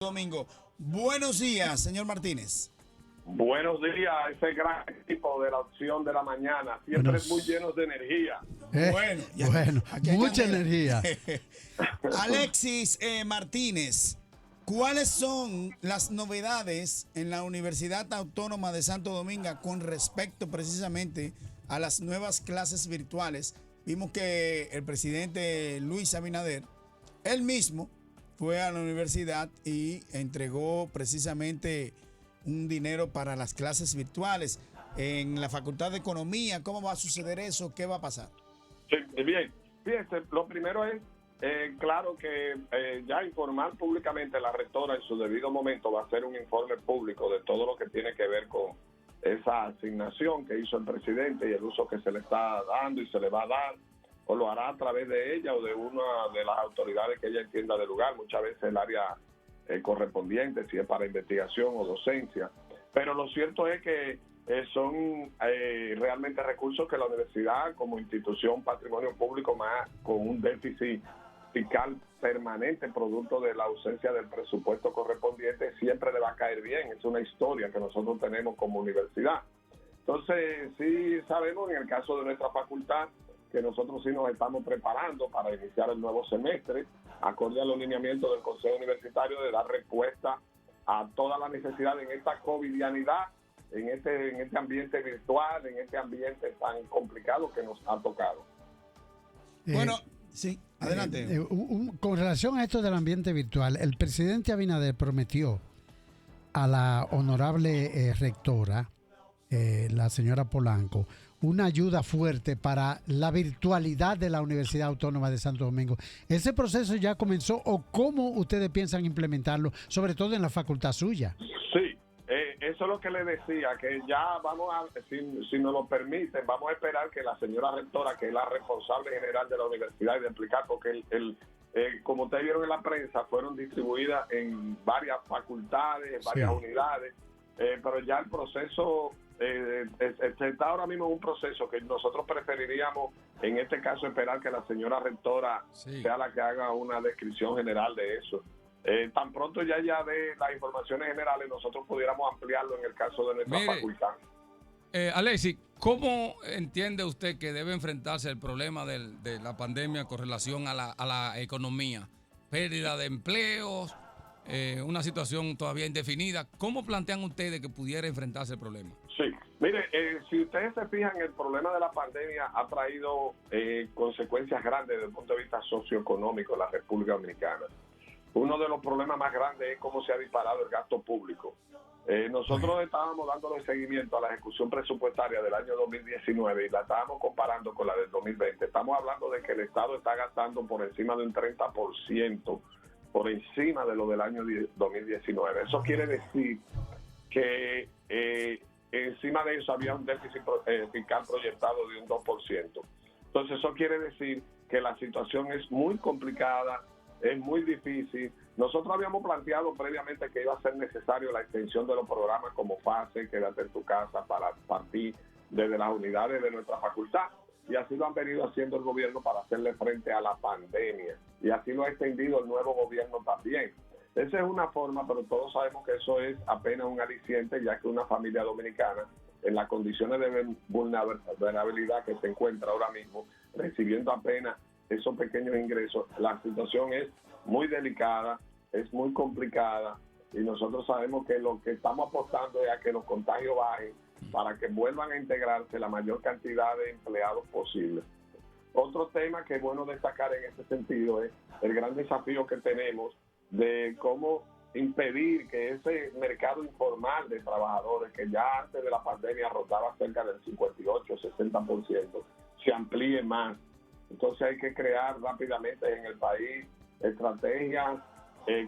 Domingo. Buenos días, señor Martínez. Buenos días, ese gran equipo de la opción de la mañana. Siempre es muy llenos de energía. Bueno, Bueno, mucha energía. Alexis Martínez, ¿cuáles son las novedades en la Universidad Autónoma de Santo Domingo con respecto precisamente a las nuevas clases virtuales? Vimos que el presidente Luis Abinader, él mismo, fue a la universidad y entregó precisamente un dinero para las clases virtuales. En la Facultad de Economía, ¿cómo va a suceder eso? ¿Qué va a pasar? Sí, bien. Fíjense, lo primero es, claro que ya informar públicamente la rectora en su debido momento va a hacer un informe público de todo lo que tiene que ver con esa asignación que hizo el presidente y el uso que se le está dando y se le va a dar, o lo hará a través de ella o de una de las autoridades que ella entienda del lugar, muchas veces el área correspondiente, si es para investigación o docencia. Pero lo cierto es que son realmente recursos que la universidad como institución patrimonio público más con un déficit fiscal permanente producto de la ausencia del presupuesto correspondiente siempre le va a caer bien. Es una historia que nosotros tenemos como universidad. Entonces sí sabemos en el caso de nuestra facultad que nosotros sí nos estamos preparando para iniciar el nuevo semestre, acorde a los lineamientos del Consejo Universitario de dar respuesta a todas las necesidades en esta covidianidad, en este ambiente virtual, en este ambiente tan complicado que nos ha tocado. Bueno, sí, adelante. Con relación a esto del ambiente virtual, el presidente Abinader prometió a la honorable rectora, la señora Polanco, una ayuda fuerte para la virtualidad de la Universidad Autónoma de Santo Domingo. ¿Ese proceso ya comenzó o cómo ustedes piensan implementarlo, sobre todo en la facultad suya? Sí, eso es lo que le decía, que ya vamos a, si nos lo permiten, vamos a esperar que la señora rectora, que es la responsable general de la universidad, y de explicar, porque como ustedes vieron en la prensa, fueron distribuidas en varias facultades, varias unidades, pero ya el proceso está ahora mismo en un proceso que nosotros preferiríamos, en este caso, esperar que la señora rectora sea la que haga una descripción general de eso. Tan pronto ya dé las informaciones generales, nosotros pudiéramos ampliarlo en el caso de nuestra facultad. Alexis, ¿cómo entiende usted que debe enfrentarse el problema de la pandemia con relación a la economía? Pérdida de empleos, una situación todavía indefinida. ¿Cómo plantean ustedes que pudiera enfrentarse el problema? Sí, mire, si ustedes se fijan, el problema de la pandemia ha traído consecuencias grandes desde el punto de vista socioeconómico en la República Dominicana. Uno de los problemas más grandes es cómo se ha disparado el gasto público. Nosotros estábamos dándole seguimiento a la ejecución presupuestaria del año 2019 y la estábamos comparando con la del 2020. Estamos hablando de que el Estado está gastando por encima de un 30% por encima de lo del año 2019. Eso quiere decir que encima de eso había un déficit fiscal proyectado de un 2%. Entonces eso quiere decir que la situación es muy complicada, es muy difícil. Nosotros habíamos planteado previamente que iba a ser necesario la extensión de los programas como FASE, Quédate en tu casa, para partir desde las unidades de nuestra facultad. Y así lo han venido haciendo el gobierno para hacerle frente a la pandemia. Y así lo ha extendido el nuevo gobierno también. Esa es una forma, pero todos sabemos que eso es apenas un aliciente, ya que una familia dominicana, en las condiciones de vulnerabilidad que se encuentra ahora mismo, recibiendo apenas esos pequeños ingresos, la situación es muy delicada, es muy complicada, y nosotros sabemos que lo que estamos apostando es a que los contagios bajen para que vuelvan a integrarse la mayor cantidad de empleados posible. Otro tema que es bueno destacar en ese sentido es el gran desafío que tenemos de cómo impedir que ese mercado informal de trabajadores, que ya antes de la pandemia rotaba cerca del 58-60%, se amplíe más. Entonces hay que crear rápidamente en el país estrategias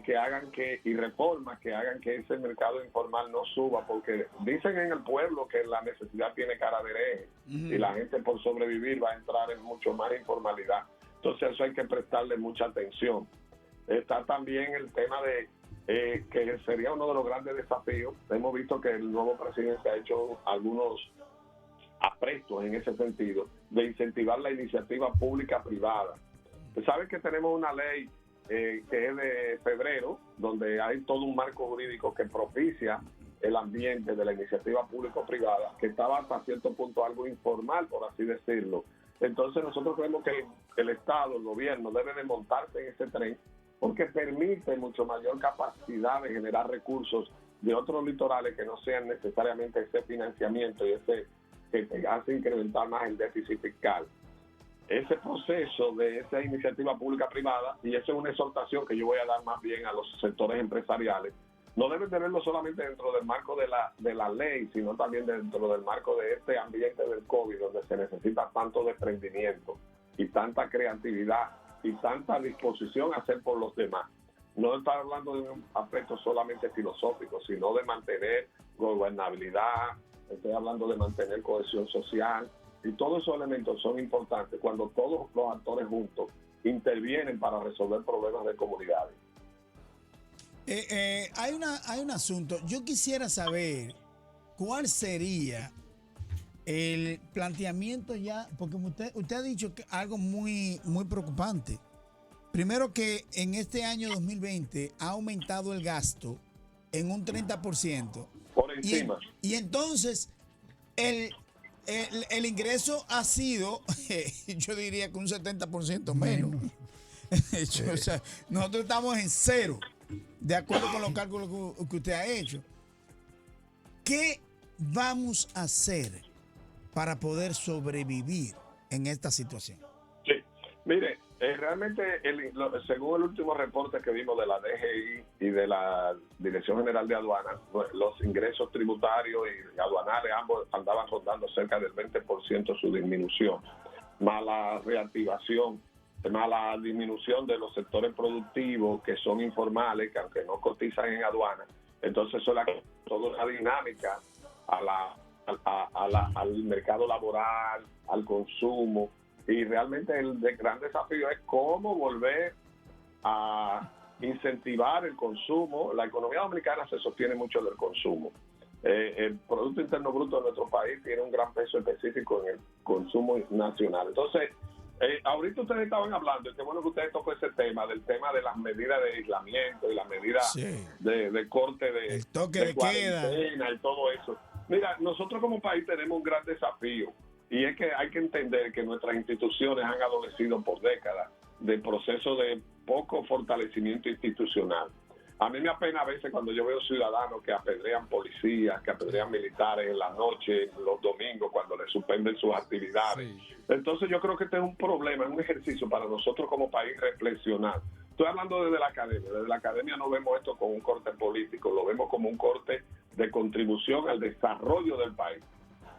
que hagan y reformas que hagan que ese mercado informal no suba, porque dicen en el pueblo que la necesidad tiene cara de hereje y la gente por sobrevivir va a entrar en mucho más informalidad. Entonces eso hay que prestarle mucha atención. Está también el tema de que sería uno de los grandes desafíos. Hemos visto que el nuevo presidente ha hecho algunos aprestos en ese sentido, de incentivar la iniciativa pública privada. Saben que tenemos una ley que es de febrero, donde hay todo un marco jurídico que propicia el ambiente de la iniciativa público-privada, que estaba hasta cierto punto algo informal, por así decirlo. Entonces nosotros creemos que el Estado, el gobierno, debe de montarse en ese tren, porque permite mucho mayor capacidad de generar recursos de otros litorales que no sean necesariamente ese financiamiento y ese que te hace incrementar más el déficit fiscal. Ese proceso de esa iniciativa pública-privada, y esa es una exhortación que yo voy a dar más bien a los sectores empresariales, no deben de verlo solamente dentro del marco de la ley, sino también dentro del marco de este ambiente del COVID, donde se necesita tanto desprendimiento y tanta creatividad y tanta disposición a hacer por los demás. No estar hablando de un aspecto solamente filosófico, sino de mantener gobernabilidad, estoy hablando de mantener cohesión social, y todos esos elementos son importantes cuando todos los actores juntos intervienen para resolver problemas de comunidades. Hay un asunto. Yo quisiera saber cuál sería el planteamiento ya, porque usted ha dicho que algo muy preocupante. Primero, que en este año 2020 ha aumentado el gasto en un 30%. Por encima. Y entonces el ingreso ha sido, yo diría que un 70% menos. O sea, nosotros estamos en cero, de acuerdo con los cálculos que usted ha hecho. ¿Qué vamos a hacer para poder sobrevivir en esta situación? Sí, mire, realmente según el último reporte que vimos de la DGI y de la Dirección General de Aduanas, los ingresos tributarios y aduanales ambos andaban rondando cerca del 20% su disminución, más la reactivación, más la disminución de los sectores productivos que son informales, que aunque no cotizan en aduanas, entonces eso le da toda una dinámica al mercado laboral, al consumo. Y realmente el gran desafío es cómo volver a incentivar el consumo. La economía dominicana se sostiene mucho del consumo. El Producto Interno Bruto de nuestro país tiene un gran peso específico en el consumo nacional. Entonces, ahorita ustedes estaban hablando, y qué bueno que ustedes tocó ese tema, del tema de las medidas de aislamiento y las medidas de corte de, el toque de cuarentena y todo eso. Mira, nosotros como país tenemos un gran desafío. Y es que hay que entender que nuestras instituciones han adolecido por décadas de proceso de poco fortalecimiento institucional. A mí me apena a veces cuando yo veo ciudadanos que apedrean policías, que apedrean militares en la noche, los domingos, cuando les suspenden sus actividades. Sí. Entonces yo creo que este es un problema, es un ejercicio para nosotros como país reflexionar. Estoy hablando desde la academia. Desde la academia no vemos esto como un corte político, lo vemos como un corte de contribución al desarrollo del país.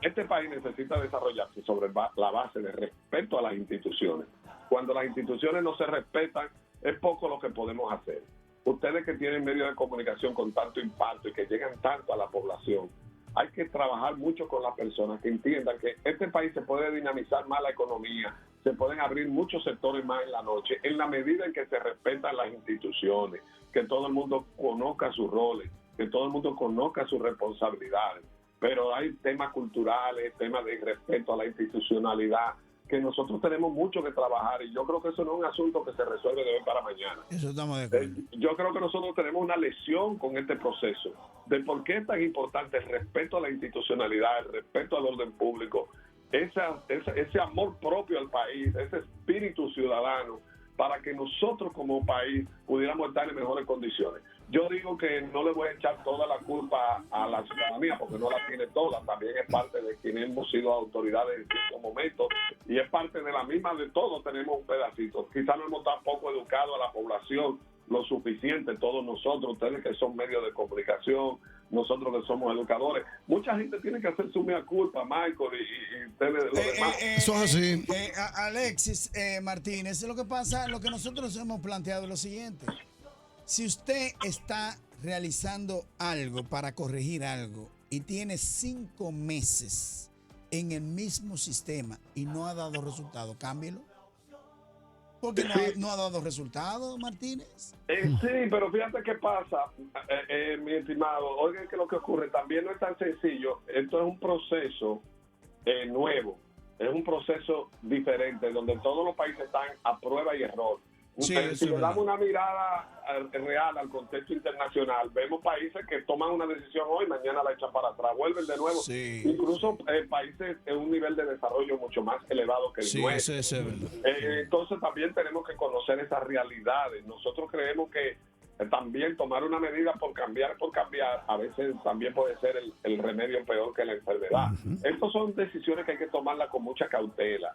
Este país necesita desarrollarse sobre la base de respeto a las instituciones. Cuando las instituciones no se respetan, es poco lo que podemos hacer. Ustedes que tienen medios de comunicación con tanto impacto y que llegan tanto a la población, hay que trabajar mucho con las personas que entiendan que este país se puede dinamizar más la economía, se pueden abrir muchos sectores más en la noche, en la medida en que se respetan las instituciones, que todo el mundo conozca sus roles, que todo el mundo conozca sus responsabilidades. Pero hay temas culturales, temas de respeto a la institucionalidad, que nosotros tenemos mucho que trabajar, y yo creo que eso no es un asunto que se resuelve de hoy para mañana. Eso estamos de acuerdo. Yo creo que nosotros tenemos una lección con este proceso, de por qué es tan importante el respeto a la institucionalidad, el respeto al orden público, ese amor propio al país, ese espíritu ciudadano, para que nosotros como país pudiéramos estar en mejores condiciones. Yo digo que no le voy a echar toda la culpa a la ciudadanía, porque no la tiene toda, también es parte de quienes hemos sido autoridades en ciertos momentos, y es parte de la misma de todos, tenemos un pedacito. Quizás no hemos tampoco educado a la población lo suficiente, todos nosotros, ustedes que son medios de comunicación, nosotros que somos educadores. Mucha gente tiene que hacer su mea culpa, Michael, y ustedes los demás. Eso es así. Alexis Martínez, lo que pasa, lo que nosotros hemos planteado es lo siguiente. Si usted está realizando algo para corregir algo y tiene 5 meses en el mismo sistema y no ha dado resultado, cámbielo. Porque no ha dado resultado, Martínez. Sí, pero fíjate qué pasa, mi estimado. Oigan que lo que ocurre también no es tan sencillo. Esto es un proceso nuevo, es un proceso diferente, donde todos los países están a prueba y error. Sí, Si eso es le verdad. damos una mirada real al contexto internacional, vemos países que toman una decisión hoy, mañana la echan para atrás, vuelven de nuevo. Sí. Incluso países en un nivel de desarrollo mucho más elevado que el Sí, nuestro. eso es verdad. Entonces también tenemos que conocer esas realidades. Nosotros creemos que también tomar una medida por cambiar, a veces también puede ser el remedio peor que la enfermedad. Estas son decisiones que hay que tomarlas con mucha cautela.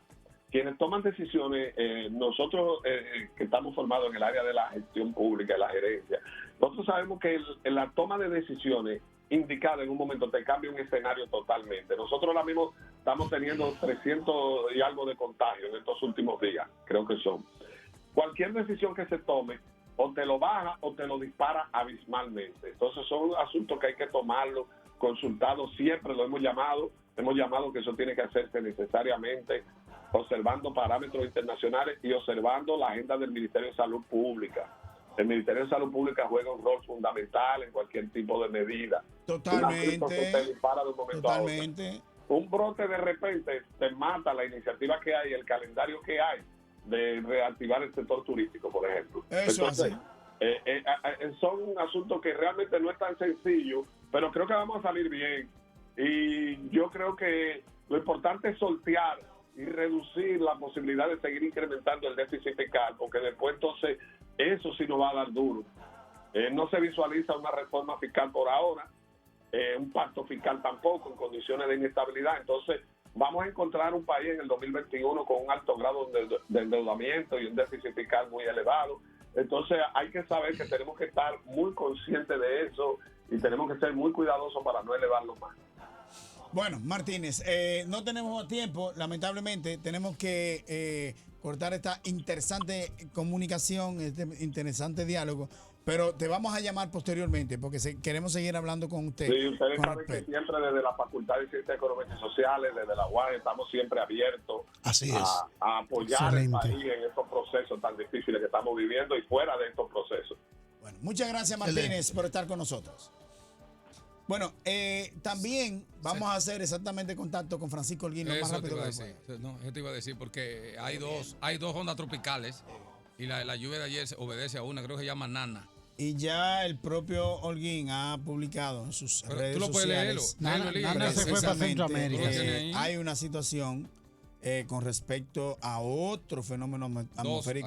Quienes toman decisiones, nosotros que estamos formados en el área de la gestión pública, de la gerencia, nosotros sabemos que la toma de decisiones indicada en un momento te cambia un escenario totalmente. Nosotros ahora mismo estamos teniendo 300 y algo de contagios en estos últimos días, creo que son. Cualquier decisión que se tome, o te lo baja o te lo dispara abismalmente. Entonces son asuntos que hay que tomarlo, consultado, siempre lo hemos llamado que eso tiene que hacerse necesariamente observando parámetros internacionales y observando la agenda del Ministerio de Salud Pública. El Ministerio de Salud Pública juega un rol fundamental en cualquier tipo de medida. Totalmente. Un asunto que te dispara de un momento a otro. Totalmente. Un brote de repente te mata la iniciativa que hay, el calendario que hay de reactivar el sector turístico, por ejemplo. Eso Entonces, son asuntos que realmente no es tan sencillo, pero creo que vamos a salir bien. Y yo creo que lo importante es sortear y reducir la posibilidad de seguir incrementando el déficit fiscal, porque después entonces eso sí nos va a dar duro. No se visualiza una reforma fiscal por ahora, un pacto fiscal tampoco, en condiciones de inestabilidad. Entonces vamos a encontrar un país en el 2021 con un alto grado de endeudamiento y un déficit fiscal muy elevado. Entonces hay que saber que tenemos que estar muy conscientes de eso y tenemos que ser muy cuidadosos para no elevarlo más. Bueno, Martínez, no tenemos más tiempo, lamentablemente. Tenemos que cortar esta interesante comunicación, este interesante diálogo, pero te vamos a llamar posteriormente porque queremos seguir hablando con usted. Sí, ustedes saben que siempre desde la Facultad de Ciencias Económicas y Sociales, desde la UAS, estamos siempre abiertos a apoyar al país en estos procesos tan difíciles que estamos viviendo y fuera de estos procesos. Bueno, muchas gracias, Martínez, por estar con nosotros. Bueno, también vamos a hacer exactamente contacto con Francisco Holguín lo más rápido que se pueda. No, eso te iba a decir, porque hay dos ondas tropicales y la lluvia de ayer obedece a una, creo que se llama Nana. Y ya el propio Holguín ha publicado en sus redes sociales. Nana se fue para Centroamérica. Hay una situación con respecto a otro fenómeno atmosférico